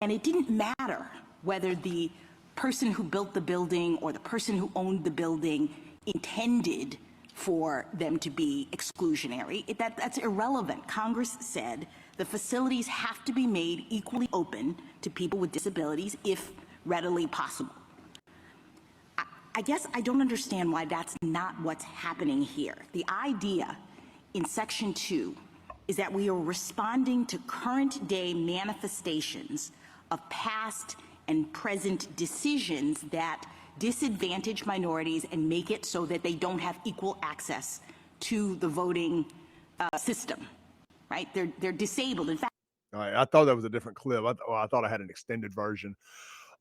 And it didn't matter whether the person who built the building or the person who owned the building intended for them to be exclusionary. That's irrelevant. Congress said the facilities have to be made equally open to people with disabilities if readily possible. I guess I don't understand why that's not what's happening here. The idea in Section 2 is that we are responding to current day manifestations of past and present decisions that disadvantage minorities and make it so that they don't have equal access to the voting system, right? They're disabled. In fact, all right, I thought that was a different clip. I thought I had an extended version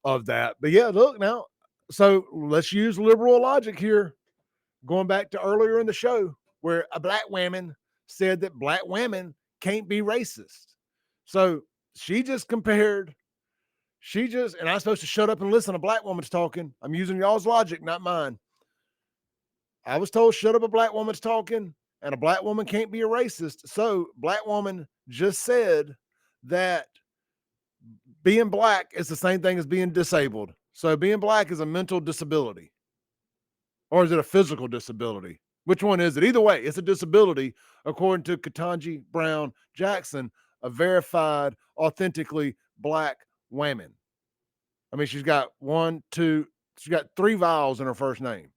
of that. But yeah, look now. So let's use liberal logic here. Going back to earlier in the show where a black woman said that black women can't be racist. So she just compared, and I'm supposed to shut up and listen. A black woman's talking. I'm using y'all's logic, not mine. I was told, shut up, a black woman's talking, and a black woman can't be a racist. So black woman just said that being black is the same thing as being disabled. So being black is a mental disability. Or is it a physical disability? Which one is it? Either way, it's a disability, according to Ketanji Brown Jackson, a verified, authentically black woman. I mean, she's got she's got 3 vowels in her first name.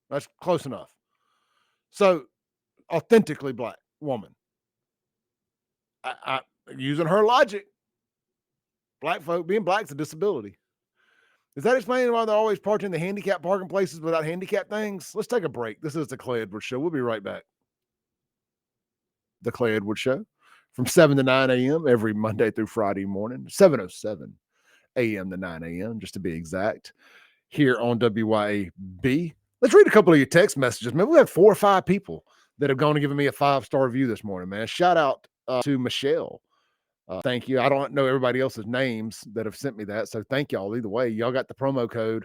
That's close enough. So, authentically black woman. I using her logic, black folk, being black is a disability. Is that explaining why they're always parking in the handicapped parking places without handicap things? Let's take a break. This is the Clay Edwards Show. We'll be right back. The Clay Edwards Show from 7 to 9 a.m. every Monday through Friday morning, 7:07 a.m. to 9 a.m., just to be exact, here on WYAB. Let's read a couple of your text messages. Man, we have 4 or 5 people that have gone and given me a 5-star review this morning, man. Shout out to Michelle. Thank you. I don't know everybody else's names that have sent me that, so thank y'all. Either way, y'all got the promo code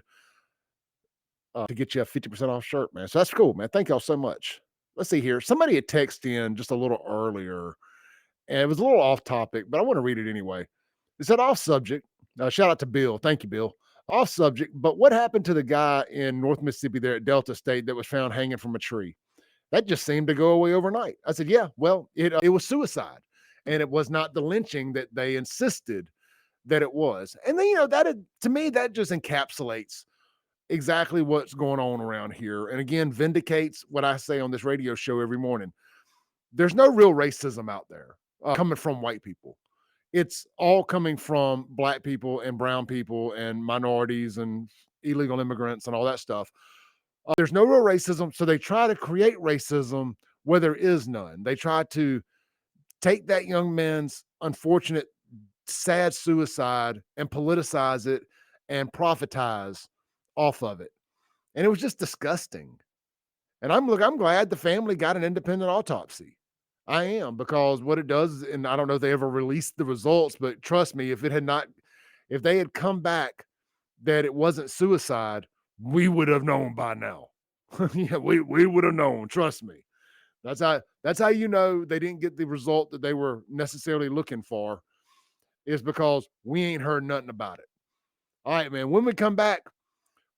to get you a 50% off shirt, man. So that's cool, man. Thank y'all so much. Let's see here. Somebody had texted in just a little earlier, and it was a little off topic, but I want to read it anyway. It said, off subject. Shout out to Bill. Thank you, Bill. Off subject, but what happened to the guy in North Mississippi there at Delta State that was found hanging from a tree? That just seemed to go away overnight. I said, yeah, well, it was suicide. And it was not the lynching that they insisted that it was. And then, to me, that just encapsulates exactly what's going on around here. And again, vindicates what I say on this radio show every morning. There's no real racism out there coming from white people. It's all coming from black people and brown people and minorities and illegal immigrants and all that stuff. There's no real racism. So they try to create racism where there is none. They try to take that young man's unfortunate, sad suicide and politicize it and profitize off of it. And it was just disgusting. And I'm glad the family got an independent autopsy. I am, because what it does, and I don't know if they ever released the results, but trust me, if they had come back that it wasn't suicide, we would have known by now. Yeah, we would have known. Trust me. That's how you know they didn't get the result that they were necessarily looking for, is because we ain't heard nothing about it. All right, man. When we come back,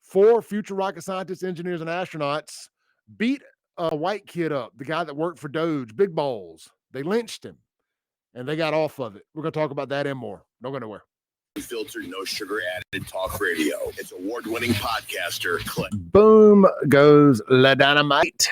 4 future rocket scientists, engineers, and astronauts beat a white kid up, the guy that worked for Doge, Big Balls. They lynched him, and they got off of it. We're going to talk about that and more. Don't go nowhere. Filtered, no sugar added talk radio. It's award-winning podcaster Clay. Boom goes La Dynamite.